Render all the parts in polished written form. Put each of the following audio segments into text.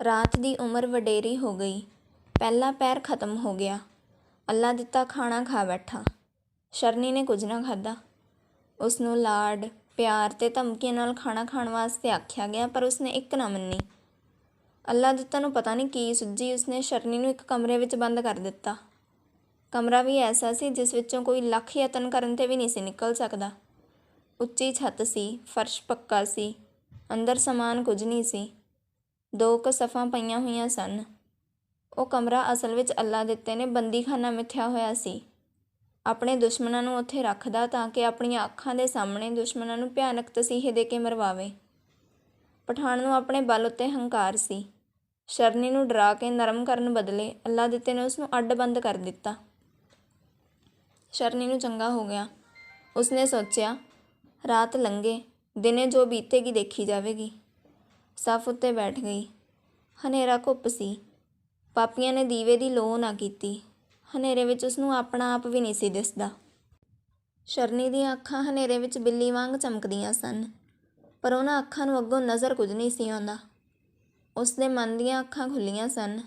ਰਾਤ ਦੀ ਉਮਰ ਵਡੇਰੀ ਹੋ ਗਈ। ਪਹਿਲਾ ਪਹਿਰ ਖਤਮ ਹੋ ਗਿਆ। ਅੱਲਾ ਦਿੱਤਾ ਖਾਣਾ ਖਾ ਬੈਠਾ। ਸ਼ਰਨੀ ਨੇ ਕੁਝ ਨਾ ਖਾਧਾ। ਉਸਨੂੰ ਲਾਡ ਪਿਆਰ ਤੇ ਧਮਕੀਆਂ ਨਾਲ ਖਾਣਾ ਖਾਣ ਵਾਸਤੇ ਆਖਿਆ ਗਿਆ, ਪਰ ਉਸਨੇ ਇੱਕ ਨਾ ਮੰਨੀ। ਅੱਲਾ ਦਿੱਤਾ ਨੂੰ ਪਤਾ ਨਹੀਂ ਕੀ ਸੁੱਝੀ, ਉਸਨੇ ਸ਼ਰਨੀ ਨੂੰ ਇੱਕ ਕਮਰੇ ਵਿੱਚ ਬੰਦ ਕਰ ਦਿੱਤਾ। ਕਮਰਾ ਵੀ ਐਸਾ ਸੀ ਜਿਸ ਵਿੱਚੋਂ ਕੋਈ ਲੱਖ ਯਤਨ ਕਰਨ 'ਤੇ ਵੀ ਨਹੀਂ ਸੀ ਨਿਕਲ ਸਕਦਾ। ਉੱਚੀ ਛੱਤ ਸੀ, ਫਰਸ਼ ਪੱਕਾ ਸੀ, ਅੰਦਰ ਸਮਾਨ ਕੁਝ ਨਹੀਂ ਸੀ। 2 ਕੁ ਸਫ਼ਾਂ ਪਈਆਂ ਹੋਈਆਂ ਸਨ। ਉਹ ਕਮਰਾ ਅਸਲ ਵਿੱਚ ਅੱਲਾ ਦਿੱਤੇ ਨੇ ਬੰਦੀਖਾਨਾ ਮਿਥਿਆ ਹੋਇਆ ਸੀ। ਆਪਣੇ ਦੁਸ਼ਮਣਾਂ ਨੂੰ ਉੱਥੇ ਰੱਖਦਾ ਤਾਂ ਕਿ ਆਪਣੀਆਂ ਅੱਖਾਂ ਦੇ ਸਾਹਮਣੇ ਦੁਸ਼ਮਣਾਂ ਨੂੰ ਭਿਆਨਕ ਤਸੀਹੇ ਦੇ ਕੇ ਮਰਵਾਵੇ। ਪਠਾਨ ਨੂੰ ਆਪਣੇ ਬਲ ਉੱਤੇ ਹੰਕਾਰ ਸੀ। ਸ਼ਰਨੀ ਨੂੰ ਡਰਾ ਕੇ ਨਰਮ ਕਰਨ ਬਦਲੇ ਅੱਲਾ ਦਿੱਤੇ ਨੇ ਉਸਨੂੰ ਅੱਡ ਬੰਦ ਕਰ ਦਿੱਤਾ। ਸ਼ਰਨੀ ਨੂੰ ਚੰਗਾ ਹੋ ਗਿਆ। ਉਸਨੇ ਸੋਚਿਆ, ਰਾਤ ਲੰਘੇ, ਦਿਨੇ ਜੋ ਬੀਤੇਗੀ ਦੇਖੀ ਜਾਵੇਗੀ। ਸਫ਼ ਉੱਤੇ ਬੈਠ ਗਈ। ਹਨੇਰਾ ਘੁੱਪ ਸੀ। ਪਾਪੀਆਂ ਨੇ ਦੀਵੇ ਦੀ ਲੋਅ ਨਾ ਕੀਤੀ। ਹਨੇਰੇ ਵਿੱਚ ਉਸਨੂੰ ਆਪਣਾ ਆਪ ਵੀ ਨਹੀਂ ਸੀ ਦਿਸਦਾ। ਸ਼ਰਨੀ ਦੀਆਂ ਅੱਖਾਂ ਹਨੇਰੇ ਵਿੱਚ ਬਿੱਲੀ ਵਾਂਗ ਚਮਕਦੀਆਂ ਸਨ, ਪਰ ਉਹਨਾਂ ਅੱਖਾਂ ਨੂੰ ਅੱਗੋਂ ਨਜ਼ਰ ਕੁਝ ਨਹੀਂ ਸੀ ਆਉਂਦਾ। ਉਸਦੇ ਮਨ ਦੀਆਂ ਅੱਖਾਂ ਖੁੱਲ੍ਹੀਆਂ ਸਨ।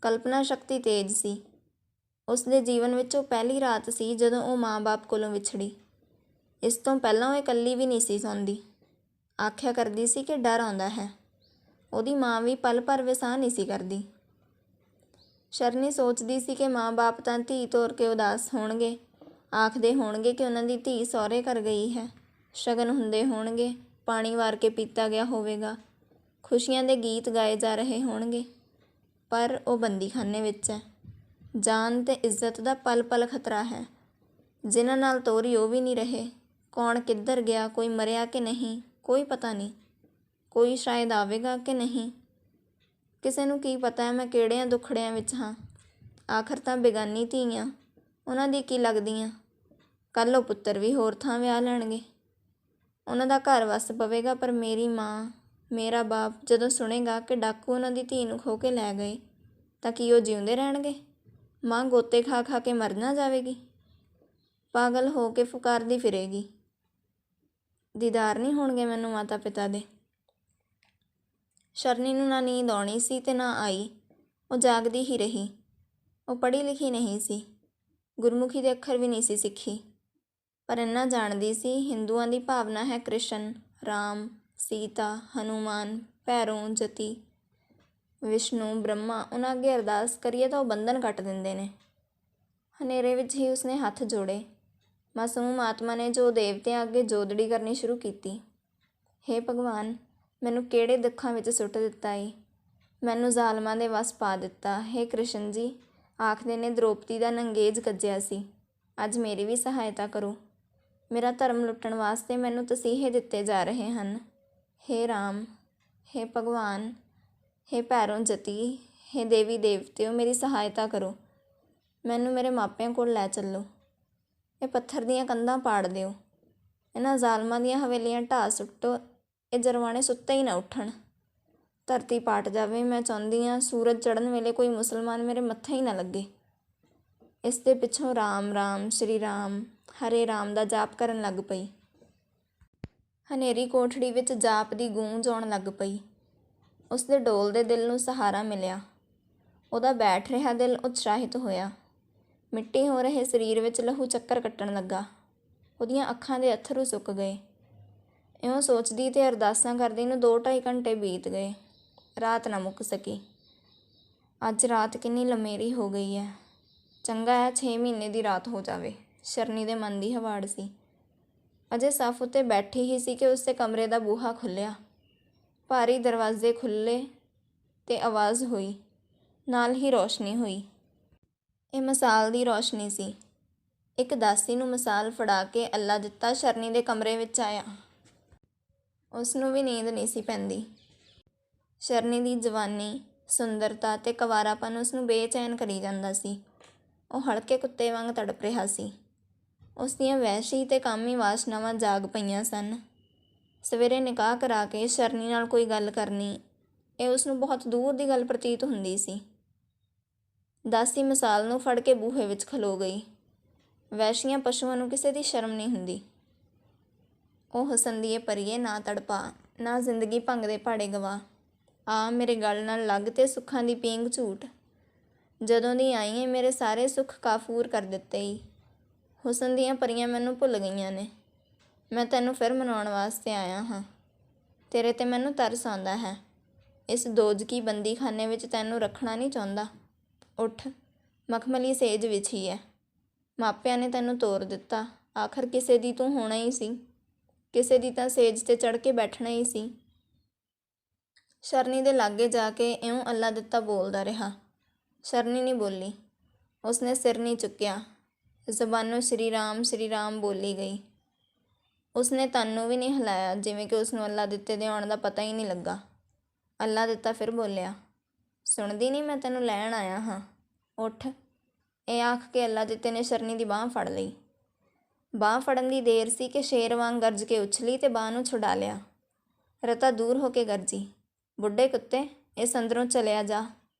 ਕਲਪਨਾ ਸ਼ਕਤੀ ਤੇਜ਼ ਸੀ। ਉਸਦੇ ਜੀਵਨ ਵਿੱਚ ਉਹ ਪਹਿਲੀ ਰਾਤ ਸੀ ਜਦੋਂ ਉਹ ਮਾਂ-ਬਾਪ ਕੋਲੋਂ ਵਿਛੜੀ। ਇਸ ਤੋਂ ਪਹਿਲਾਂ ਉਹ ਇਕੱਲੀ ਵੀ ਨਹੀਂ ਸੀ ਸੌਂਦੀ। ਆਖਿਆ ਕਰਦੀ ਸੀ ਕਿ ਡਰ ਆਉਂਦਾ ਹੈ। ਉਹਦੀ ਮਾਂ ਵੀ ਪਲ ਭਰ ਵੀ ਸਾਹ ਨਹੀਂ ਸੀ ਕਰਦੀ। ਸ਼ਰਨੀ ਸੋਚਦੀ ਸੀ ਕਿ ਮਾਂ-ਬਾਪ ਤਾਂ ਧੀ ਤੋਰ ਕੇ ਉਦਾਸ ਹੋਣਗੇ, ਆਖਦੇ ਹੋਣਗੇ ਕਿ ਉਹਨਾਂ ਦੀ ਧੀ ਸਹੁਰੇ ਘਰ ਗਈ ਹੈ। ਸ਼ਗਨ ਹੁੰਦੇ ਹੋਣਗੇ, ਪਾਣੀ ਵਾਰ ਕੇ ਪੀਤਾ ਗਿਆ ਹੋਵੇਗਾ, ਖੁਸ਼ੀਆਂ ਦੇ ਗੀਤ ਗਾਏ ਜਾ ਰਹੇ ਹੋਣਗੇ। ਪਰ ਉਹ ਬੰਦੀਖਾਨੇ ਵਿੱਚ ਹੈ। ਜਾਨ ਤੇ ਇੱਜ਼ਤ ਦਾ ਪਲ-ਪਲ ਖਤਰਾ ਹੈ। ਜਿਨ੍ਹਾਂ ਨਾਲ ਤੋਰੀ ਉਹ ਵੀ ਨਹੀਂ ਰਹੇ। ਕੌਣ ਕਿੱਧਰ ਗਿਆ, ਕੋਈ ਮਰਿਆ ਕਿ ਨਹੀਂ, ਕੋਈ ਪਤਾ ਨਹੀਂ। ਕੋਈ ਸ਼ਾਇਦ ਆਵੇਗਾ ਕਿ ਨਹੀਂ। ਕਿਸੇ ਨੂੰ ਕੀ ਪਤਾ ਹੈ ਮੈਂ ਕਿਹੜਿਆਂ ਦੁੱਖੜਿਆਂ ਵਿੱਚ ਹਾਂ। ਆਖਰ ਤਾਂ ਬੇਗਾਨੀ ਧੀ ਆਂ, ਉਹਨਾਂ ਦੀ ਕੀ ਲੱਗਦੀ ਆਂ। ਕੱਲ੍ਹ ਉਹ ਪੁੱਤਰ ਵੀ ਹੋਰ ਥਾਂ ਵਿਆਹ ਲੈਣਗੇ। ਉਹਨਾਂ ਦਾ ਘਰ ਵੱਸ ਪਵੇਗਾ, ਪਰ ਮੇਰੀ ਮਾਂ, ਮੇਰਾ ਬਾਪ ਜਦੋਂ ਸੁਣੇਗਾ ਕਿ ਡਾਕੂ ਉਹਨਾਂ ਦੀ ਧੀ ਨੂੰ ਖੋਹ ਕੇ ਲੈ ਗਏ, ਤਾਂ ਕੀ ਉਹ ਜਿਉਂਦੇ ਰਹਿਣਗੇ। ਮਾਂ ਗੋਤੇ ਖਾ ਖਾ ਕੇ ਮਰ ਨਾ ਜਾਵੇਗੀ। ਪਾਗਲ ਹੋ ਕੇ ਪੁਕਾਰਦੀ ਫਿਰੇਗੀ। ਦੀਦਾਰ ਨਹੀਂ ਹੋਣਗੇ ਮੈਨੂੰ ਮਾਤਾ ਪਿਤਾ ਦੇ। ਸ਼ਰਨੀ ਨੂੰ ਨਾ ਨੀਂਦ ਆਉਣੀ ਸੀ ਤੇ ਨਾ ਆਈ। ਉਹ ਜਾਗਦੀ ਹੀ ਰਹੀ। ਉਹ ਪੜ੍ਹੀ ਲਿਖੀ ਨਹੀਂ ਸੀ, ਗੁਰਮੁਖੀ ਦੇ ਅੱਖਰ ਵੀ ਨਹੀਂ ਸੀ ਸਿੱਖੀ, ਪਰ ਇੰਨਾ ਜਾਣਦੀ ਸੀ ਹਿੰਦੂਆਂ ਦੀ ਭਾਵਨਾ ਹੈ ਕ੍ਰਿਸ਼ਨ, ਰਾਮ, ਸੀਤਾ, ਹਨੂਮਾਨ, ਭੈਰੋਂ, ਜਤੀ, ਵਿਸ਼ਨੂੰ, ਬ੍ਰਹਮਾ। ਉਹਨਾਂ ਅੱਗੇ ਅਰਦਾਸ ਕਰੀਏ ਤਾਂ ਉਹ ਬੰਧਨ ਕੱਟ ਦਿੰਦੇ ਨੇ। ਹਨੇਰੇ ਵਿੱਚ ਹੀ ਉਸਨੇ ਹੱਥ ਜੋੜੇ। ਮਾਸੂਮ ਆਤਮਾ ਨੇ ਜੋ ਦੇਵਤਿਆਂ ਅੱਗੇ ਜੋਦੜੀ ਕਰਨੀ ਸ਼ੁਰੂ ਕੀਤੀ। ਹੇ ਭਗਵਾਨ, ਮੈਨੂੰ ਕਿਹੜੇ ਦੁੱਖਾਂ ਵਿੱਚ ਸੁੱਟ ਦਿੱਤਾ ਏ। ਮੈਨੂੰ ਜ਼ਾਲਮਾਂ ਦੇ ਵੱਸ ਪਾ ਦਿੱਤਾ। ਹੇ ਕ੍ਰਿਸ਼ਨ ਜੀ, ਆਖਦੇ ਨੇ ਦ੍ਰੋਪਦੀ ਦਾ ਨੰਗੇਜ ਕੱਜਿਆ ਸੀ। ਅੱਜ ਮੇਰੀ ਵੀ ਸਹਾਇਤਾ ਕਰੋ। ਮੇਰਾ ਧਰਮ ਲੁੱਟਣ ਵਾਸਤੇ ਮੈਨੂੰ ਤਸੀਹੇ ਦਿੱਤੇ ਜਾ ਰਹੇ ਹਨ। ਹੇ ਰਾਮ, ਹੇ ਭਗਵਾਨ, ਹੇ ਭੈਰੋਂ ਜਤੀ, ਹੇ ਦੇਵੀ ਦੇਵਤਿਓ, ਮੇਰੀ ਸਹਾਇਤਾ ਕਰੋ। ਮੈਨੂੰ ਮੇਰੇ ਮਾਪਿਆਂ ਕੋਲ ਲੈ ਚੱਲੋ। ਇਹ ਪੱਥਰ ਦੀਆਂ ਕੰਧਾਂ ਪਾੜ ਦਿਓ। ਇਹਨਾਂ ਜ਼ਾਲਮਾਂ ਦੀਆਂ ਹਵੇਲੀਆਂ ਢਾਹ ਸੁੱਟੋ। ਇਹ ਜਰਵਾਣੇ ਸੁੱਤੇ ਹੀ ਨਾ ਉੱਠਣ। ਧਰਤੀ ਪਾਟ ਜਾਵੇ। ਮੈਂ ਚਾਹੁੰਦੀ ਹਾਂ ਸੂਰਜ ਚੜ੍ਹਨ ਵੇਲੇ ਕੋਈ ਮੁਸਲਮਾਨ ਮੇਰੇ ਮੱਥੇ ਹੀ ਨਾ ਲੱਗੇ। ਇਸ ਦੇ ਪਿੱਛੋਂ ਰਾਮ ਰਾਮ, ਸ਼੍ਰੀ ਰਾਮ, ਹਰੇ ਰਾਮ ਦਾ ਜਾਪ ਕਰਨ ਲੱਗ ਪਈ। ਹਨੇਰੀ ਕੋਠੜੀ ਵਿੱਚ ਜਾਪ ਦੀ ਗੂੰਜ ਆਉਣ ਲੱਗ ਪਈ। ਉਸਦੇ ਡੋਲਦੇ ਦਿਲ ਨੂੰ ਸਹਾਰਾ ਮਿਲਿਆ। ਉਹਦਾ ਬੈਠ ਰਿਹਾ ਦਿਲ ਉਤਸ਼ਾਹਿਤ ਹੋਇਆ। ਮਿੱਟੀ ਹੋ ਰਹੇ ਸਰੀਰ ਵਿੱਚ ਲਹੂ ਚੱਕਰ ਕੱਟਣ ਲੱਗਾ। ਉਹਦੀਆਂ ਅੱਖਾਂ ਦੇ ਅੱਥਰੂ ਸੁੱਕ ਗਏ। ਇਉਂ ਸੋਚਦੀ ਤੇ ਅਰਦਾਸਾਂ ਕਰਦੀ ਨੂੰ 2-2.5 ਘੰਟੇ ਬੀਤ ਗਏ। ਰਾਤ ਨਾ ਮੁੱਕ ਸਕੀ। ਅੱਜ ਰਾਤ ਕਿੰਨੀ ਲੰਮੇਰੀ ਹੋ ਗਈ ਹੈ। ਚੰਗਾ ਹੈ 6 ਮਹੀਨੇ ਦੀ ਰਾਤ ਹੋ ਜਾਵੇ। ਸ਼ਰਨੀ ਦੇ ਮਨ ਦੀ ਹਵਾੜ ਸੀ। ਅਜੇ ਸਫ਼ ਉੱਤੇ ਬੈਠੀ ਹੀ ਸੀ ਕਿ ਉਸਦੇ ਕਮਰੇ ਦਾ ਬੂਹਾ ਖੁੱਲ੍ਹਿਆ। ਭਾਰੀ ਦਰਵਾਜ਼ੇ ਖੁੱਲ੍ਹੇ ਤੇ ਆਵਾਜ਼ ਹੋਈ। ਨਾਲ ਹੀ ਰੌਸ਼ਨੀ ਹੋਈ। ਇਹ ਮਸਾਲ ਦੀ ਰੌਸ਼ਨੀ ਸੀ। ਇੱਕ ਦਾਸੀ ਨੂੰ ਮਸਾਲ ਫੜਾ ਕੇ ਅੱਲਾ ਦਿੱਤਾ ਸ਼ਰਨੀ ਦੇ ਕਮਰੇ ਵਿੱਚ ਆਇਆ। ਉਸਨੂੰ ਵੀ ਨੀਂਦ ਨਹੀਂ ਸੀ ਪੈਂਦੀ। ਸ਼ਰਨੀ ਦੀ ਜਵਾਨੀ, ਸੁੰਦਰਤਾ ਤੇ ਕੰਵਾਰਾਪਨ ਉਸਨੂੰ ਬੇਚੈਨ ਕਰੀ ਜਾਂਦਾ ਸੀ। ਉਹ ਹਲਕੇ ਕੁੱਤੇ ਵਾਂਗ ਤੜਪ ਰਿਹਾ ਸੀ। ਉਸਦੀਆਂ ਵਹਿਸ਼ੀ ਤੇ ਕਾਮੀ ਵਾਸ਼ਨਾਵਾਂ ਜਾਗ ਪਈਆਂ ਸਨ। ਸਵੇਰੇ ਨਿਕਾਹ ਕਰਾ ਕੇ ਸ਼ਰਨੀ ਨਾਲ ਕੋਈ ਗੱਲ ਕਰਨੀ, ਇਹ ਉਸਨੂੰ ਬਹੁਤ ਦੂਰ ਦੀ ਗੱਲ ਪ੍ਰਤੀਤ ਹੁੰਦੀ ਸੀ। ਦਾਸੀ ਮਸਾਲ ਨੂੰ ਫੜ ਕੇ ਬੂਹੇ ਵਿੱਚ ਖਲੋ ਗਈ। ਵਹਿਸ਼ੀਆਂ ਪਸ਼ੂਆਂ ਨੂੰ ਕਿਸੇ ਦੀ ਸ਼ਰਮ ਨਹੀਂ ਹੁੰਦੀ। ਉਹ ਹਸੰਦੀਏ ਪਰੀਏ, ਨਾ ਤੜਪਾ, ਨਾ ਜ਼ਿੰਦਗੀ ਭੰਗ ਦੇ ਭਾੜੇ ਗਵਾ। ਆ ਮੇਰੇ ਗਲ ਨਾਲ ਲੱਗ ਤੇ ਸੁੱਖਾਂ ਦੀ ਪੀਂਘ ਝੂਟ। ਜਦੋਂ ਦੀ ਆਈ ਏ ਮੇਰੇ ਸਾਰੇ ਸੁੱਖ ਕਾਫੂਰ ਕਰ ਦਿੱਤੇ ਈ। ਹੁਸਨ ਦੀਆਂ ਪਰੀਆਂ ਮੈਨੂੰ ਭੁੱਲ ਗਈਆਂ ਨੇ। ਮੈਂ ਤੈਨੂੰ ਫਿਰ ਮਨਾਉਣ ਵਾਸਤੇ ਆਇਆ ਹਾਂ। ਤੇਰੇ 'ਤੇ ਮੈਨੂੰ ਤਰਸ ਆਉਂਦਾ ਹੈ। ਇਸ ਦੋਜ਼ਖੀ ਬੰਦੀਖਾਨੇ ਵਿੱਚ ਤੈਨੂੰ ਰੱਖਣਾ ਨਹੀਂ ਚਾਹੁੰਦਾ। ਉੱਠ, ਮਖਮਲੀ ਸੇਜ ਵਿਛੀ ਹੈ। ਮਾਪਿਆਂ ਨੇ ਤੈਨੂੰ ਤੋਰ ਦਿੱਤਾ। ਆਖਰ ਕਿਸੇ ਦੀ ਤੂੰ ਹੋਣਾ ਹੀ ਸੀ। ਕਿਸੇ ਦੀ ਤਾਂ ਸੇਜ 'ਤੇ ਚੜ੍ਹ ਕੇ ਬੈਠਣਾ ਹੀ ਸੀ। ਸ਼ਰਨੀ ਦੇ ਲਾਗੇ ਜਾ ਕੇ ਇਉਂ ਅੱਲਾ ਦਿੱਤਾ ਬੋਲਦਾ ਰਿਹਾ। ਸ਼ਰਨੀ ਨਹੀਂ ਬੋਲੀ। ਉਸਨੇ ਸਿਰ ਨਹੀਂ ਚੁੱਕਿਆ। ਜ਼ਬਾਨੋਂ ਸ਼੍ਰੀ ਰਾਮ ਬੋਲੀ ਗਈ। ਉਸਨੇ ਤਨ ਵੀ ਨਹੀਂ ਹਿਲਾਇਆ, ਜਿਵੇਂ ਕਿ ਉਸਨੂੰ ਅੱਲਾ ਦਿੱਤੇ ਦੇ ਆਉਣ ਦਾ ਪਤਾ ਹੀ ਨਹੀਂ ਲੱਗਾ। ਅੱਲਾ ਦਿੱਤਾ ਫਿਰ ਬੋਲਿਆ, ਸੁਣਦੀ ਨਹੀਂ, ਮੈਂ ਤੈਨੂੰ ਲੈਣ ਆਇਆ ਹਾਂ। ਉੱਠ। ਇਹ ਆਖ ਕੇ ਅੱਲਾ ਦਿੱਤੇ ਨੇ ਸ਼ਰਨੀ ਦੀ ਬਾਂਹ ਫੜ ਲਈ। ਬਾਂਹ ਫੜਨ ਦੀ ਦੇਰ ਸੀ ਕਿ ਸ਼ੇਰ ਵਾਂਗ ਗਰਜ ਕੇ ਉਛਲੀ ਤੇ ਬਾਂਹ ਨੂੰ ਛੁਡਾ ਲਿਆ। ਰਤਾ ਦੂਰ ਹੋ ਕੇ ਗਰਜੀ, ਬੁੱਢੇ ਕੁੱਤੇ, ਇਸ ਅੰਦਰੋਂ ਚਲਿਆ ਜਾ।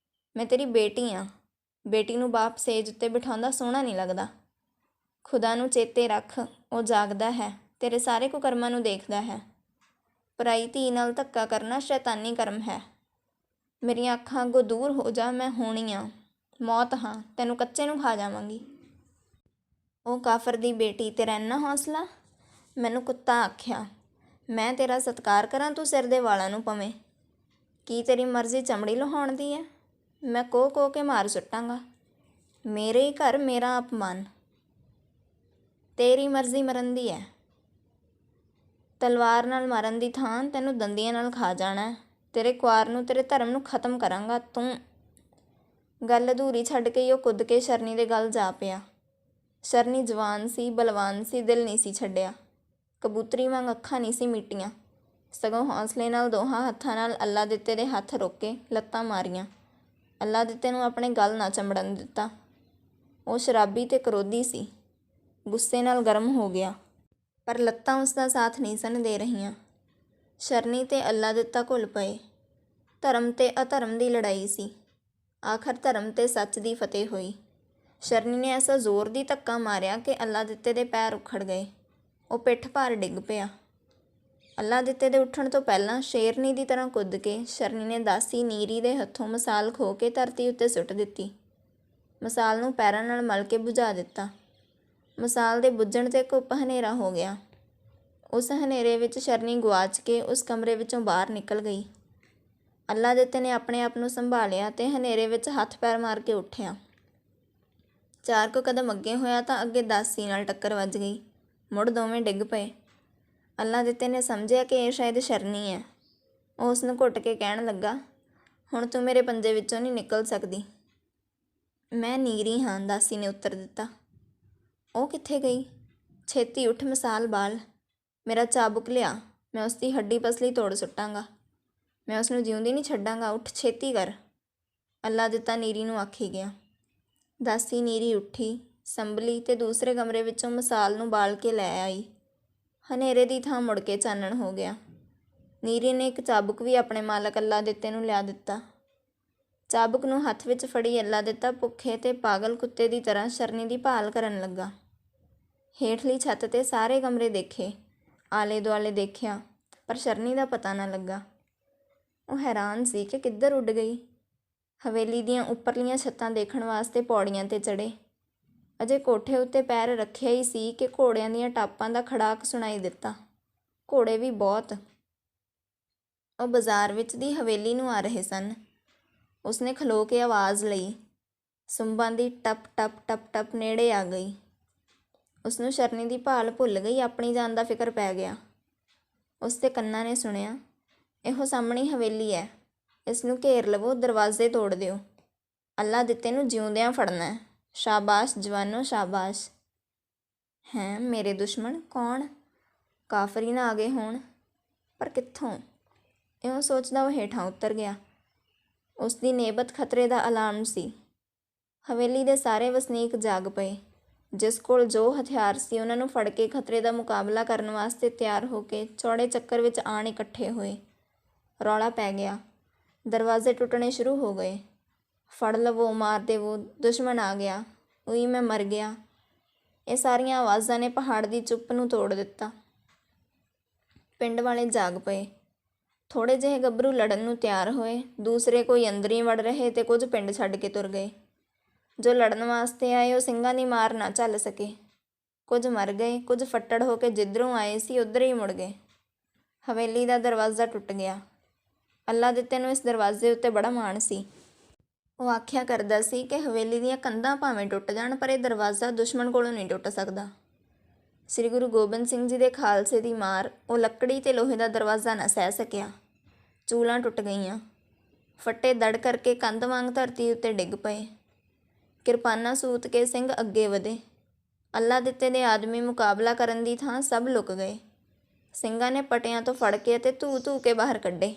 ਮੈਂ ਤੇਰੀ ਬੇਟੀ ਹਾਂ। ਬੇਟੀ ਨੂੰ ਬਾਪ ਸੇਜ ਉੱਤੇ ਬਿਠਾਉਂਦਾ ਸੋਹਣਾ ਨਹੀਂ ਲੱਗਦਾ। ਖੁਦਾ ਨੂੰ ਚੇਤੇ ਰੱਖ, ਉਹ ਜਾਗਦਾ ਹੈ, ਤੇਰੇ ਸਾਰੇ ਕੁਕਰਮਾਂ ਨੂੰ ਦੇਖਦਾ ਹੈ। ਪਰਾਈ ਧੀ ਨਾਲ ਧੱਕਾ ਕਰਨਾ ਸ਼ੈਤਾਨੀ ਕਰਮ ਹੈ। ਮੇਰੀਆਂ ਅੱਖਾਂ ਅੱਗੋਂ ਦੂਰ ਹੋ ਜਾ। ਮੈਂ ਹੋਣੀ ਆ, ਮੌਤ ਹਾਂ, ਤੈਨੂੰ ਕੱਚੇ ਨੂੰ ਖਾ ਜਾਵਾਂਗੀ। ਉਹ ਕਾਫਰ ਦੀ ਬੇਟੀ, ਤੇਰਾ ਇੰਨਾ ਹੌਸਲਾ। ਮੈਨੂੰ ਕੁੱਤਾ ਆਖਿਆ। ਮੈਂ ਤੇਰਾ ਸਤਿਕਾਰ ਕਰਾਂ, ਤੂੰ ਸਿਰ ਦੇ ਵਾਲਾਂ ਨੂੰ ਪਵੇਂ। ਕੀ ਤੇਰੀ ਮਰਜ਼ੀ ਚਮੜੀ ਲਹਾਉਣ ਦੀ ਹੈ? ਮੈਂ ਕੋਹ ਕੇ ਮਾਰ ਸੁੱਟਾਂਗਾ। ਮੇਰੇ ਹੀ ਘਰ, ਮੇਰਾ ਅਪਮਾਨ। ਤੇਰੀ ਮਰਜ਼ੀ ਮਰਨ ਦੀ ਹੈ। ਤਲਵਾਰ ਨਾਲ ਮਾਰਨ ਦੀ ਥਾਂ ਤੈਨੂੰ ਦੰਦੀਆਂ ਨਾਲ ਖਾ ਜਾਣਾ। ਤੇਰੇ ਕੁਆਰ ਨੂੰ, ਤੇਰੇ ਧਰਮ ਨੂੰ ਖਤਮ ਕਰਾਂਗਾ। ਤੂੰ ਗੱਲ ਅਧੂਰੀ ਛੱਡ ਕੇ ਉਹ ਕੁੱਦ ਕੇ ਸ਼ਰਨੀ ਦੇ ਗਲ ਜਾ ਪਿਆ। ਸ਼ਰਨੀ ਜਵਾਨ ਸੀ, ਬਲਵਾਨ ਸੀ, ਦਿਲ ਨਹੀਂ ਸੀ ਛੱਡਿਆ। ਕਬੂਤਰੀ ਵਾਂਗ ਅੱਖਾਂ ਨਹੀਂ ਸੀ ਮੀਟੀਆਂ, ਸਗੋਂ ਹੌਸਲੇ ਨਾਲ ਦੋਹਾਂ ਹੱਥਾਂ ਨਾਲ ਅੱਲਾ ਦਿੱਤੇ ਦੇ ਹੱਥ ਰੋਕੇ ਲੱਤਾਂ ਮਾਰੀਆਂ। ਅੱਲਾ ਦਿੱਤੇ ਨੂੰ ਆਪਣੇ ਗਲ ਨਾ ਚੰਬੜਨ ਦਿੱਤਾ। ਉਹ ਸ਼ਰਾਬੀ ਤੇ ਕਰੋਧੀ ਸੀ। ਗੁੱਸੇ ਨਾਲ ਗਰਮ ਹੋ ਗਿਆ, ਪਰ ਲੱਤਾਂ ਉਸ ਦਾ ਸਾਥ ਨਹੀਂ ਸਨ ਦੇ ਰਹੀਆਂ। ਸ਼ਰਨੀ ਤੇ ਅੱਲਾ ਦਿੱਤਾ ਘੁਲ ਪਏ। ਧਰਮ ਤੇ ਅਧਰਮ ਦੀ ਲੜਾਈ ਸੀ। ਆਖਰ ਧਰਮ ਤੇ ਸੱਚ ਦੀ ਫਤਿਹ ਹੋਈ। ਸ਼ਰਨੀ ਨੇ ਐਸਾ ਜ਼ੋਰ ਦੀ ਧੱਕਾ ਮਾਰਿਆ ਕਿ ਅੱਲਾ ਦਿੱਤੇ ਦੇ ਪੈਰ ਉਖੜ ਗਏ। ਉਹ ਪਿੱਠ ਭਾਰ ਡਿੱਗ ਪਿਆ। ਅੱਲਾ ਦਿੱਤੇ ਦੇ ਉੱਠਣ ਤੋਂ ਪਹਿਲਾਂ ਸ਼ੇਰਨੀ ਦੀ ਤਰ੍ਹਾਂ ਕੁੱਦ ਕੇ ਸ਼ਰਨੀ ਨੇ ਦਾਸੀ ਨੀਰੀ ਦੇ ਹੱਥੋਂ ਮਸਾਲ ਖੋਹ ਕੇ ਧਰਤੀ ਉੱਤੇ ਸੁੱਟ ਦਿੱਤੀ। ਮਸਾਲ ਨੂੰ ਪੈਰਾਂ ਨਾਲ ਮਲ ਕੇ ਬੁਝਾ ਦਿੱਤਾ। ਮਸਾਲ ਦੇ ਬੁੱਝਣ 'ਤੇ ਘੁੱਪ ਹਨੇਰਾ ਹੋ ਗਿਆ। ਉਸ ਹਨੇਰੇ ਵਿੱਚ ਸ਼ਰਨੀ ਗੁਆਚ ਕੇ ਉਸ ਕਮਰੇ ਵਿੱਚੋਂ ਬਾਹਰ ਨਿਕਲ ਗਈ। ਅੱਲਾ ਦਿੱਤੇ ਨੇ ਆਪਣੇ ਆਪ ਨੂੰ ਸੰਭਾਲਿਆ ਤੇ ਹਨੇਰੇ ਵਿੱਚ ਹੱਥ ਪੈਰ ਮਾਰ ਕੇ ਉੱਠਿਆ। 4 ਕੁ ਕਦਮ ਅੱਗੇ ਹੋਇਆ ਤਾਂ ਅੱਗੇ ਦਾਸੀ ਨਾਲ ਟੱਕਰ ਵੱਜ ਗਈ। ਮੁੜ ਦੋਵੇਂ ਡਿੱਗ ਪਏ। ਅੱਲਾ ਦਿੱਤੇ ਨੇ ਸਮਝਿਆ ਕਿ ਇਹ ਸ਼ਾਇਦ ਸ਼ਰਨੀ ਹੈ। ਉਹ ਉਸ ਨੂੰ ਘੁੱਟ ਕੇ ਕਹਿਣ ਲੱਗਾ, ਹੁਣ ਤੂੰ ਮੇਰੇ ਪੰਜੇ ਵਿੱਚੋਂ ਨਹੀਂ ਨਿਕਲ ਸਕਦੀ। ਮੈਂ ਨੀਰੀ ਹਾਂ, ਦਾਸੀ ਨੇ ਉੱਤਰ ਦਿੱਤਾ। ਉਹ ਕਿੱਥੇ ਗਈ? ਛੇਤੀ ਉੱਠ, ਮਸਾਲ ਬਾਲ। ਮੇਰਾ ਚਾਬੁਕ ਲਿਆ, ਮੈਂ ਉਸ ਦੀ ਹੱਡੀ ਪਸਲੀ ਤੋੜ ਸੁੱਟਾਂਗਾ। ਮੈਂ ਉਸ ਨੂੰ ਜਿਉਂਦੀ ਨਹੀਂ ਛੱਡਾਂਗਾ। ਉੱਠ, ਛੇਤੀ ਕਰ। ਅੱਲਾ ਦਿੱਤਾ ਨੀਰੀ ਨੂੰ ਆਖੀ ਗਿਆ। ਦਾਸੀ ਨੀਰੀ ਉੱਠੀ, ਸੰਭਲੀ ਤੇ ਦੂਸਰੇ ਕਮਰੇ ਵਿੱਚੋਂ ਮਸਾਲ ਨੂੰ ਬਾਲ ਕੇ ਲੈ ਆਈ। ਹਨੇਰੇ ਦੀ ਥਾਂ ਮੁੜ ਕੇ ਚਾਨਣ ਹੋ ਗਿਆ। ਨੀਰੀ ਨੇ ਇੱਕ ਚਾਬੁਕ ਵੀ ਆਪਣੇ ਮਾਲਕ ਅੱਲਾ ਦਿੱਤੇ ਨੂੰ ਲਿਆ ਦਿੱਤਾ। ਚਾਬੁਕ ਨੂੰ ਹੱਥ ਵਿੱਚ ਫੜੀ ਅੱਲਾ ਦਿੱਤਾ ਭੁੱਖੇ ਤੇ ਪਾਗਲ ਕੁੱਤੇ ਦੀ ਤਰ੍ਹਾਂ ਸ਼ਰਨੀ ਦੀ ਭਾਲ ਕਰਨ ਲੱਗਾ। ਹੇਠਲੀ ਛੱਤ 'ਤੇ ਸਾਰੇ ਕਮਰੇ ਦੇਖੇ, ਆਲੇ ਦੁਆਲੇ ਦੇਖਿਆ, ਪਰ ਸ਼ਰਨੀ ਦਾ ਪਤਾ ਨਾ ਲੱਗਾ। ਉਹ ਹੈਰਾਨ ਸੀ ਕਿ ਕਿੱਧਰ ਉੱਡ ਗਈ। ਹਵੇਲੀ ਦੀਆਂ ਉੱਪਰਲੀਆਂ ਛੱਤਾਂ ਦੇਖਣ ਵਾਸਤੇ ਪੌੜੀਆਂ 'ਤੇ ਚੜ੍ਹੇ। ਅਜੇ ਕੋਠੇ ਉੱਤੇ ਪੈਰ ਰੱਖਿਆ ਹੀ ਸੀ ਕਿ ਘੋੜਿਆਂ ਦੀਆਂ ਟਾਪਾਂ ਦਾ ਖੜਾਕ ਸੁਣਾਈ ਦਿੱਤਾ। ਘੋੜੇ ਵੀ ਬਹੁਤ। ਉਹ ਬਾਜ਼ਾਰ ਵਿੱਚ ਦੀ ਹਵੇਲੀ ਨੂੰ ਆ ਰਹੇ ਸਨ। ਉਸਨੇ ਖਲੋ ਕੇ ਆਵਾਜ਼ ਲਈ। ਸੁੰਬਾਂ ਦੀ ਟਪ ਟਪ ਟਪ ਟਪ ਨੇੜੇ ਆ ਗਈ। ਉਸਨੂੰ ਸ਼ਰਨੀ ਦੀ ਭਾਲ ਭੁੱਲ ਗਈ, ਆਪਣੀ ਜਾਨ ਦਾ ਫਿਕਰ ਪੈ ਗਿਆ। ਉਸਦੇ ਕੰਨਾਂ ਨੇ ਸੁਣਿਆ, ਇਹੋ ਸਾਹਮਣੀ ਹਵੇਲੀ ਹੈ, ਇਸ ਨੂੰ ਘੇਰ ਲਵੋ, ਦਰਵਾਜ਼ੇ ਤੋੜ ਦਿਓ। ਅੱਲਾ ਦਿੱਤੇ ਨੂੰ ਜਿਉਂਦਿਆਂ ਫੜਨਾ ਹੈ। ਸ਼ਾਬਾਸ਼ ਜਵਾਨੋ, ਸ਼ਾਬਾਸ਼। ਹੈਂ, ਮੇਰੇ ਦੁਸ਼ਮਣ ਕੌਣ? ਕਾਫਰੀ ਨਾ ਆ ਗਏ ਹੋਣ? ਪਰ ਕਿੱਥੋਂ? ਇਉਂ ਸੋਚਦਾ ਉਹ ਹੇਠਾਂ ਉਤਰ ਗਿਆ। ਉਸ ਦੀ ਨੇਬਤ ਖਤਰੇ ਦਾ ਅਲਾਰਮ ਸੀ। ਹਵੇਲੀ ਦੇ ਸਾਰੇ ਵਸਨੀਕ ਜਾਗ ਪਏ। ਜਿਸ ਕੋਲ ਜੋ ਹਥਿਆਰ ਸੀ ਉਹਨਾਂ ਨੂੰ ਫੜ ਕੇ ਖਤਰੇ ਦਾ ਮੁਕਾਬਲਾ ਕਰਨ ਵਾਸਤੇ ਤਿਆਰ ਹੋ ਕੇ ਚੌੜੇ ਚੱਕਰ ਵਿੱਚ ਆਣ ਇਕੱਠੇ ਹੋਏ। ਰੌਲਾ ਪੈ ਗਿਆ। ਦਰਵਾਜ਼ੇ ਟੁੱਟਣੇ ਸ਼ੁਰੂ ਹੋ ਗਏ। ਫੜ ਲਵੋ, ਮਾਰ ਦੇਵੋ, ਦੁਸ਼ਮਣ ਆ ਗਿਆ, ਉਈ ਮੈਂ ਮਰ ਗਿਆ। ਇਹ ਸਾਰੀਆਂ ਆਵਾਜ਼ਾਂ ਨੇ ਪਹਾੜ ਦੀ ਚੁੱਪ ਨੂੰ ਤੋੜ ਦਿੱਤਾ। ਪਿੰਡ ਵਾਲੇ ਜਾਗ ਪਏ। ਥੋੜ੍ਹੇ ਜਿਹੇ ਗੱਭਰੂ ਲੜਨ ਨੂੰ ਤਿਆਰ ਹੋਏ, ਦੂਸਰੇ ਕੋਈ ਅੰਦਰ ਹੀ ਵੜ ਰਹੇ ਤੇ ਕੁਝ ਪਿੰਡ ਛੱਡ ਕੇ ਤੁਰ ਗਏ। ਜੋ ਲੜਨ ਵਾਸਤੇ ਆਏ ਉਹ ਸਿੰਘਾਂ ਦੀ ਮਾਰ ਨਾ ਝੱਲ ਸਕੇ। ਕੁਝ ਮਰ ਗਏ, ਕੁਝ ਫੱਟੜ ਹੋ ਕੇ ਜਿੱਧਰੋਂ ਆਏ ਸੀ ਉੱਧਰ ਹੀ ਮੁੜ ਗਏ। ਹਵੇਲੀ ਦਾ ਦਰਵਾਜ਼ਾ ਟੁੱਟ ਗਿਆ। ਅੱਲਾ ਦਿੱਤੇ ਨੂੰ ਇਸ ਦਰਵਾਜ਼ੇ ਉੱਤੇ ਬੜਾ ਮਾਣ ਸੀ। ਉਹ ਆਖਿਆ ਕਰਦਾ ਸੀ ਕਿ ਹਵੇਲੀ ਦੀਆਂ ਕੰਧਾਂ ਭਾਵੇਂ ਟੁੱਟ ਜਾਣ ਪਰ ਇਹ ਦਰਵਾਜ਼ਾ ਦੁਸ਼ਮਣ ਕੋਲੋਂ ਨਹੀਂ ਟੁੱਟ ਸਕਦਾ। ਸ੍ਰੀ ਗੁਰੂ ਗੋਬਿੰਦ ਸਿੰਘ ਜੀ ਦੇ ਖਾਲਸੇ ਦੀ ਮਾਰ ਉਹ ਲੱਕੜੀ ਤੇ ਲੋਹੇ ਦਾ ਦਰਵਾਜ਼ਾ ਨਾ ਸਹਿ ਸਕਿਆ। ਚੂਲਾਂ ਟੁੱਟ ਗਈਆਂ, ਫੱਟੇ ਦੜ ਕਰਕੇ ਕੰਧ ਵਾਂਗ ਧਰਤੀ ਉੱਤੇ ਡਿੱਗ ਪਏ। ਕਿਰਪਾਨਾਂ ਸੂਤ ਕੇ ਸਿੰਘ ਅੱਗੇ ਵਧੇ। ਅੱਲਾ ਦਿੱਤੇ ਦੇ ਆਦਮੀ ਮੁਕਾਬਲਾ ਕਰਨ ਦੀ ਥਾਂ ਸਭ ਲੁਕ ਗਏ। ਸਿੰਘਾਂ ਨੇ ਪਟਿਆਂ ਤੋਂ ਫੜ ਕੇ ਅਤੇ ਧੂ ਧੂ ਕੇ ਬਾਹਰ ਕੱਢੇ।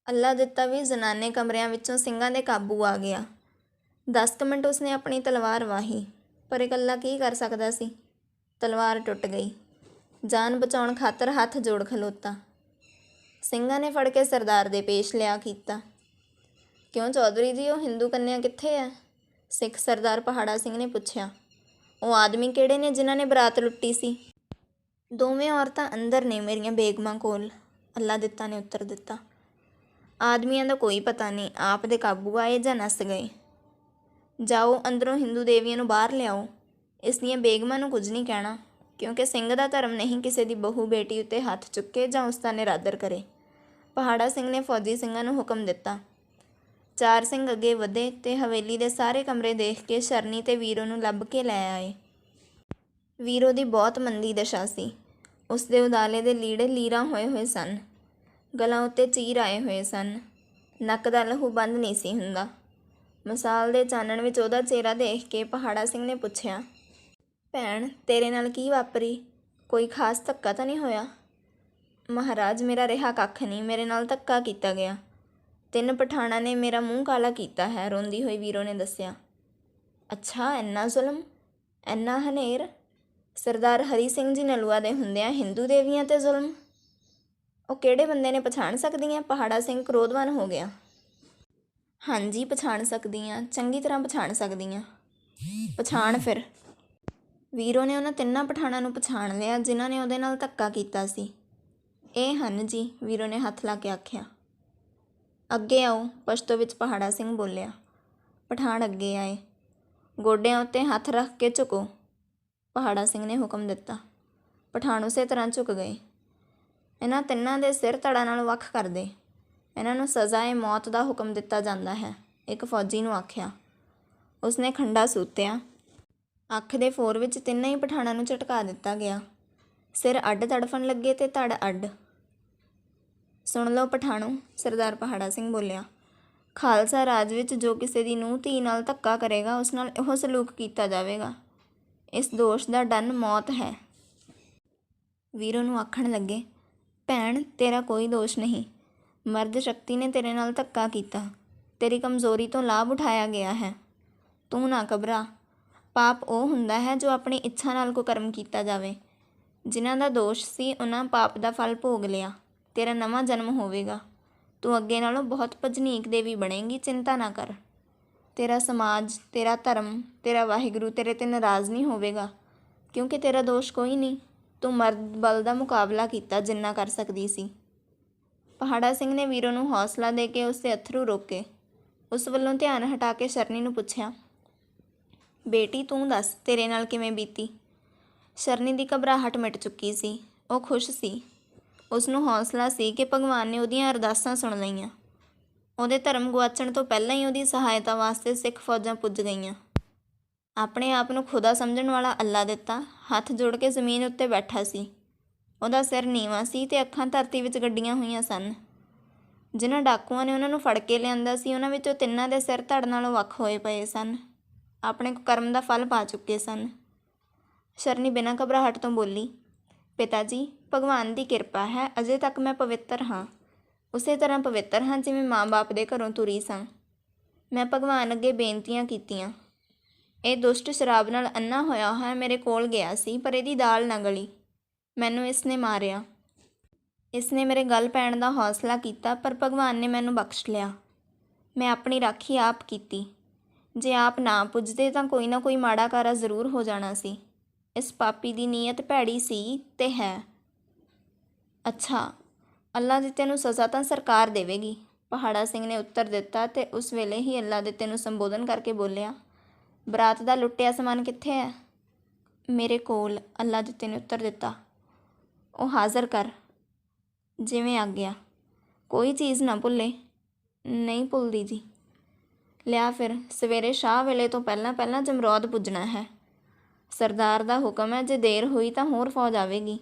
ਅੱਲਾ ਦਿੱਤਾ ਵੀ ਜ਼ਨਾਨੇ ਕਮਰਿਆਂ ਵਿੱਚੋਂ ਸਿੰਘਾਂ ਦੇ ਕਾਬੂ ਆ ਗਿਆ। 10 ਕੁ ਮਿੰਟ ਉਸਨੇ ਆਪਣੀ ਤਲਵਾਰ ਵਾਹੀ, ਪਰ ਇਕੱਲਾ ਕੀ ਕਰ ਸਕਦਾ ਸੀ। ਤਲਵਾਰ ਟੁੱਟ ਗਈ। ਜਾਨ ਬਚਾਉਣ ਖਾਤਰ ਹੱਥ ਜੋੜ ਖਲੋਤਾ। ਸਿੰਘਾਂ ਨੇ ਫੜ ਕੇ ਸਰਦਾਰ ਦੇ ਪੇਸ਼ ਲਿਆ ਕੀਤਾ। ਕਿਉਂ ਚੌਧਰੀ ਜੀ, ਉਹ ਹਿੰਦੂ ਕੰਨਿਆ ਕਿੱਥੇ ਹੈ? ਸਿੱਖ ਸਰਦਾਰ ਪਹਾੜਾ ਸਿੰਘ ਨੇ ਪੁੱਛਿਆ। ਉਹ ਆਦਮੀ ਕਿਹੜੇ ਨੇ ਜਿਨ੍ਹਾਂ ਨੇ ਬਰਾਤ ਲੁੱਟੀ ਸੀ? ਦੋਵੇਂ ਔਰਤਾਂ ਅੰਦਰ ਨੇ ਮੇਰੀਆਂ ਬੇਗਮਾਂ ਕੋਲ, ਅੱਲਾ ਦਿੱਤਾ ਨੇ ਉੱਤਰ ਦਿੱਤਾ। ਆਦਮੀਆਂ ਦਾ ਕੋਈ ਪਤਾ ਨਹੀਂ, ਆਪ ਦੇ ਕਾਬੂ ਆਏ ਜਾਂ ਨੱਸ ਗਏ। ਜਾਓ ਅੰਦਰੋਂ ਹਿੰਦੂ ਦੇਵੀਆਂ ਨੂੰ ਬਾਹਰ ਲਿਆਓ। ਇਸ ਦੀਆਂ ਬੇਗਮਾਂ ਨੂੰ ਕੁਝ ਨਹੀਂ ਕਹਿਣਾ, ਕਿਉਂਕਿ ਸਿੰਘ ਦਾ ਧਰਮ ਨਹੀਂ ਕਿਸੇ ਦੀ ਬਹੂ ਬੇਟੀ ਉੱਤੇ ਹੱਥ ਚੁੱਕੇ ਜਾਂ ਉਸ ਦਾ ਨਿਰਾਦਰ ਕਰੇ। ਪਹਾੜਾ ਸਿੰਘ ਨੇ ਫੌਜੀ ਸਿੰਘਾਂ ਨੂੰ ਹੁਕਮ ਦਿੱਤਾ। 4 ਸਿੰਘ ਅੱਗੇ ਵਧੇ ਤੇ ਹਵੇਲੀ ਦੇ ਸਾਰੇ ਕਮਰੇ ਦੇਖ ਕੇ ਸ਼ਰਨੀ ਤੇ ਵੀਰੋ ਨੂੰ ਲੱਭ ਕੇ ਲੈ ਆਏ। ਵੀਰੋ ਦੀ ਬਹੁਤ ਮੰਦੀ ਦਸ਼ਾ ਸੀ। ਉਸ ਦੇ ਉਦਾਲੇ ਦੇ ਲੀੜੇ ਲੀਰਾਂ ਹੋਏ ਹੋਏ ਸਨ, ਗਲਾਂ ਉੱਤੇ ਚੀਰ ਆਏ ਹੋਏ ਸਨ, ਨੱਕ ਦਾ ਲਹੂ ਬੰਦ ਨਹੀਂ ਸੀ ਹੁੰਦਾ। ਮਸਾਲ ਦੇ ਚਾਨਣ ਵਿੱਚ ਉਹਦਾ ਚਿਹਰਾ ਦੇਖ ਕੇ ਪਹਾੜਾ ਸਿੰਘ ਨੇ ਪੁੱਛਿਆ, ਭੈਣ ਤੇਰੇ ਨਾਲ ਕੀ ਵਾਪਰੀ? ਕੋਈ ਖਾਸ ਧੱਕਾ ਤਾਂ ਨਹੀਂ ਹੋਇਆ? ਮਹਾਰਾਜ ਮੇਰਾ ਰਿਹਾ ਕੱਖ ਨਹੀਂ, ਮੇਰੇ ਨਾਲ ਧੱਕਾ ਕੀਤਾ ਗਿਆ। 3 ਪਠਾਣਾਂ ਨੇ ਮੇਰਾ ਮੂੰਹ ਕਾਲਾ ਕੀਤਾ ਹੈ, ਰੋਂਦੀ ਹੋਈ ਵੀਰੋ ਨੇ ਦੱਸਿਆ। ਅੱਛਾ, ਇੰਨਾ ਜ਼ੁਲਮ, ਇੰਨਾ ਹਨੇਰ? ਸਰਦਾਰ ਹਰੀ ਸਿੰਘ ਜੀ ਨਲੂਆ ਦੇ ਹੁੰਦਿਆਂ ਹਿੰਦੂ ਦੇਵੀਆਂ 'ਤੇ ਜ਼ੁਲਮ? ਉਹ ਕਿਹੜੇ ਬੰਦੇ ਨੇ, ਪਛਾਣ ਸਕਦੀ ਹਾਂ? ਪਹਾੜਾ ਸਿੰਘ ਕ੍ਰੋਧਵਾਨ ਹੋ ਗਿਆ। ਹਾਂਜੀ ਪਛਾਣ ਸਕਦੀ ਹਾਂ, ਚੰਗੀ ਤਰ੍ਹਾਂ ਪਛਾਣ ਸਕਦੀ ਹਾਂ। ਪਛਾਣ ਫਿਰ। ਵੀਰੋ ਨੇ ਉਹਨਾਂ 3 ਪਠਾਣਾਂ ਨੂੰ ਪਛਾਣ ਲਿਆ ਜਿਨ੍ਹਾਂ ਨੇ ਉਹਦੇ ਨਾਲ ਧੱਕਾ ਕੀਤਾ ਸੀ। ਇਹ ਹਨ ਜੀ, ਵੀਰੋ ਨੇ ਹੱਥ ਲਾ ਕੇ ਆਖਿਆ। ਅੱਗੇ ਆਓ, ਪਸ਼ਤੋ ਵਿੱਚ ਪਹਾੜਾ ਸਿੰਘ ਬੋਲਿਆ। ਪਠਾਣ ਅੱਗੇ ਆਏ। ਗੋਡਿਆਂ ਉੱਤੇ ਹੱਥ ਰੱਖ ਕੇ ਝੁਕੋ, ਪਹਾੜਾ ਸਿੰਘ ਨੇ ਹੁਕਮ ਦਿੱਤਾ। ਪਠਾਣ ਉਸੇ ਤਰ੍ਹਾਂ ਝੁਕ ਗਏ। ਇਹਨਾਂ 3 ਦੇ ਸਿਰ ਧੜਾਂ ਨਾਲ ਵੱਖ ਕਰ ਦੇ। ਇਹਨਾਂ ਨੂੰ ਸਜ਼ਾ-ਏ ਮੌਤ ਦਾ ਹੁਕਮ ਦਿੱਤਾ ਜਾਂਦਾ ਹੈ, ਇੱਕ ਫੌਜੀ ਨੂੰ ਆਖਿਆ। ਉਸਨੇ ਖੰਡਾ ਸੂਤਿਆ। ਅੱਖ ਦੇ ਫੋਰ ਵਿੱਚ 3 ਹੀ ਪਠਾਣਾਂ ਨੂੰ ਝਟਕਾ ਦਿੱਤਾ ਗਿਆ। ਸਿਰ ਅੱਡ ਤੜਫਣ ਲੱਗੇ ਤੇ ਧੜ ਅੱਡ। ਸੁਣ ਲਓ ਪਠਾਣੋ, ਸਰਦਾਰ ਪਹਾੜਾ ਸਿੰਘ ਬੋਲਿਆ। ਖਾਲਸਾ ਰਾਜ ਵਿੱਚ ਜੋ ਕਿਸੇ ਦੀ ਨੂੰਹ ਧੀ ਨਾਲ ਧੱਕਾ ਕਰੇਗਾ ਉਸ ਨਾਲ ਇਹੋ ਸਲੂਕ ਕੀਤਾ ਜਾਵੇਗਾ। ਇਸ ਦੋਸ਼ ਦਾ ਦੰਡ ਮੌਤ ਹੈ। ਵੀਰੋ ਨੂੰ ਆਖਣ ਲੱਗੇ, ਭੈਣ ਤੇਰਾ ਕੋਈ ਦੋਸ਼ ਨਹੀਂ। ਮਰਦ ਸ਼ਕਤੀ ਨੇ ਤੇਰੇ ਨਾਲ ਧੱਕਾ ਕੀਤਾ, ਤੇਰੀ ਕਮਜ਼ੋਰੀ ਤੋਂ ਲਾਭ ਉਠਾਇਆ ਗਿਆ ਹੈ। ਤੂੰ ਨਾ ਘਬਰਾ। ਪਾਪ ਉਹ ਹੁੰਦਾ ਹੈ ਜੋ ਆਪਣੀ ਇੱਛਾ ਨਾਲ ਕੁਕਰਮ ਕੀਤਾ ਜਾਵੇ। ਜਿਨ੍ਹਾਂ ਦਾ ਦੋਸ਼ ਸੀ ਉਹਨਾਂ ਪਾਪ ਦਾ ਫਲ ਭੋਗ ਲਿਆ। ਤੇਰਾ ਨਵਾਂ ਜਨਮ ਹੋਵੇਗਾ। ਤੂੰ ਅੱਗੇ ਨਾਲੋਂ ਬਹੁਤ ਭਜਨੀਕ ਦੇਵੀ ਬਣੇਗੀ, ਚਿੰਤਾ ਨਾ ਕਰ। ਤੇਰਾ ਸਮਾਜ, ਤੇਰਾ ਧਰਮ, ਤੇਰਾ ਵਾਹਿਗੁਰੂ ਤੇਰੇ 'ਤੇ ਨਾਰਾਜ਼ ਨਹੀਂ ਹੋਵੇਗਾ, ਕਿਉਂਕਿ ਤੇਰਾ ਦੋਸ਼ ਕੋਈ ਨਹੀਂ। ਤੂੰ ਮਰਦ ਬਲ ਦਾ ਮੁਕਾਬਲਾ ਕੀਤਾ ਜਿੰਨਾ ਕਰ ਸਕਦੀ ਸੀ। ਪਹਾੜਾ ਸਿੰਘ ਨੇ ਵੀਰੋ ਨੂੰ ਹੌਸਲਾ ਦੇ ਕੇ ਉਸ ਦੇ ਅੱਥਰੂ ਰੋਕੇ। ਉਸ ਵੱਲੋਂ ਧਿਆਨ ਹਟਾ ਕੇ ਸ਼ਰਨੀ ਨੂੰ ਪੁੱਛਿਆ, ਬੇਟੀ ਤੂੰ ਦੱਸ ਤੇਰੇ ਨਾਲ ਕਿਵੇਂ ਬੀਤੀ? ਸ਼ਰਨੀ ਦੀ ਘਬਰਾਹਟ ਮਿਟ ਚੁੱਕੀ ਸੀ। ਉਹ ਖੁਸ਼ ਸੀ। ਉਸਨੂੰ ਹੌਸਲਾ ਸੀ ਕਿ ਭਗਵਾਨ ਨੇ ਉਹਦੀਆਂ ਅਰਦਾਸਾਂ ਸੁਣ ਲਈਆਂ। ਉਹਦੇ ਧਰਮ ਗੁਆਚਣ ਤੋਂ ਪਹਿਲਾਂ ਹੀ ਉਹਦੀ ਸਹਾਇਤਾ ਵਾਸਤੇ ਸਿੱਖ ਫੌਜਾਂ ਪੁੱਜ ਗਈਆਂ। ਆਪਣੇ ਆਪ ਨੂੰ ਖੁਦਾ ਸਮਝਣ ਵਾਲਾ ਅੱਲਾ ਦਿੱਤਾ ਹੱਥ ਜੋੜ ਕੇ ਜ਼ਮੀਨ ਉੱਤੇ ਬੈਠਾ ਸੀ। ਉਹਦਾ ਸਿਰ ਨੀਵਾਂ ਸੀ ਤੇ ਅੱਖਾਂ ਧਰਤੀ ਵਿੱਚ ਗੱਡੀਆਂ ਹੋਈਆਂ ਸਨ। ਜਿਨ੍ਹਾਂ ਡਾਕੂਆਂ ਨੇ ਉਹਨਾਂ ਨੂੰ ਫੜ ਕੇ ਲਿਆਂਦਾ ਸੀ ਉਹਨਾਂ ਵਿੱਚੋਂ 3 ਦੇ ਸਿਰ ਧੜ ਨਾਲੋਂ ਵੱਖ ਹੋਏ ਪਏ ਸਨ। ਆਪਣੇ ਕੁਕਰਮ ਦਾ ਫਲ ਪਾ ਚੁੱਕੇ ਸਨ। ਸ਼ਰਨੀ ਬਿਨਾਂ ਘਬਰਾਹਟ ਤੋਂ ਬੋਲੀ, ਪਿਤਾ ਜੀ ਭਗਵਾਨ ਦੀ ਕਿਰਪਾ ਹੈ, ਅਜੇ ਤੱਕ ਮੈਂ ਪਵਿੱਤਰ ਹਾਂ। ਉਸੇ ਤਰ੍ਹਾਂ ਪਵਿੱਤਰ ਹਾਂ ਜਿਵੇਂ ਮਾਂ-ਬਾਪ ਦੇ ਘਰੋਂ ਤੁਰੀ ਸਾਂ। ਮੈਂ ਭਗਵਾਨ ਅੱਗੇ ਬੇਨਤੀਆਂ ਕੀਤੀਆਂ। ਇਹ ਦੁਸ਼ਟ ਸ਼ਰਾਬ ਨਾਲ ਅੰਨਾ ਹੋਇਆ ਹੋਇਆ ਮੇਰੇ ਕੋਲ ਗਿਆ ਸੀ, ਪਰ ਇਹਦੀ ਦਾਲ ਨਾ ਗਲੀ। ਮੈਨੂੰ ਇਸ ਨੇ ਮਾਰਿਆ। ਇਸ ਨੇ ਮੇਰੇ ਗਲ ਪੈਣ ਦਾ ਹੌਸਲਾ ਕੀਤਾ, ਪਰ ਭਗਵਾਨ ਨੇ ਮੈਨੂੰ ਬਖਸ਼ ਲਿਆ। ਮੈਂ ਆਪਣੀ ਰਾਖੀ ਆਪ ਕੀਤੀ। ਜੇ ਆਪ ਨਾ ਪੁੱਜਦੇ ਤਾਂ ਕੋਈ ਨਾ ਕੋਈ ਮਾੜਾ ਕਾਰਾ ਜ਼ਰੂਰ ਹੋ ਜਾਣਾ ਸੀ। ਇਸ ਪਾਪੀ ਦੀ ਨੀਅਤ ਭੈੜੀ ਸੀ ਤੇ ਹੈ। ਅੱਛਾ, ਅੱਲਾ ਦਿੱਤੇ ਨੂੰ ਸਜ਼ਾ ਤਾਂ ਸਰਕਾਰ ਦੇਵੇਗੀ, ਪਹਾੜਾ ਸਿੰਘ ਨੇ ਉੱਤਰ ਦਿੱਤਾ ਤੇ ਉਸ ਵੇਲੇ ਹੀ ਅੱਲਾ ਦਿੱਤੇ ਨੂੰ ਸੰਬੋਧਨ ਕਰਕੇ ਬੋਲਿਆ, ਬਰਾਤ ਦਾ ਲੁੱਟਿਆ ਸਮਾਨ ਕਿੱਥੇ ਹੈ? ਮੇਰੇ ਕੋਲ, ਅੱਲਾ ਦਿੱਤੇ ਨੇ ਉੱਤਰ ਦਿੱਤਾ। ਉਹ ਹਾਜ਼ਰ ਕਰ, ਜਿਵੇਂ ਆਗਿਆ। ਕੋਈ ਚੀਜ਼ ਨਾ ਭੁੱਲੇ। ਨਹੀਂ ਭੁੱਲਦੀ ਜੀ। ਲਿਆ ਫਿਰ, ਸਵੇਰੇ ਸ਼ਾਹ ਵੇਲੇ ਤੋਂ ਪਹਿਲਾਂ ਪਹਿਲਾਂ ਜਮਰੌਦ ਪੁੱਜਣਾ ਹੈ। ਸਰਦਾਰ ਦਾ ਹੁਕਮ ਹੈ, ਜੇ ਦੇਰ ਹੋਈ ਤਾਂ ਹੋਰ ਫੌਜ ਆਵੇਗੀ।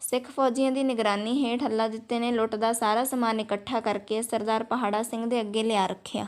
ਸਿੱਖ ਫੌਜੀਆਂ ਦੀ ਨਿਗਰਾਨੀ ਹੇਠ ਅੱਲਾ ਦਿੱਤੇ ਨੇ ਲੁੱਟ ਦਾ ਸਾਰਾ ਸਮਾਨ ਇਕੱਠਾ ਕਰਕੇ ਸਰਦਾਰ ਪਹਾੜਾ ਸਿੰਘ ਦੇ ਅੱਗੇ ਲਿਆ ਰੱਖਿਆ।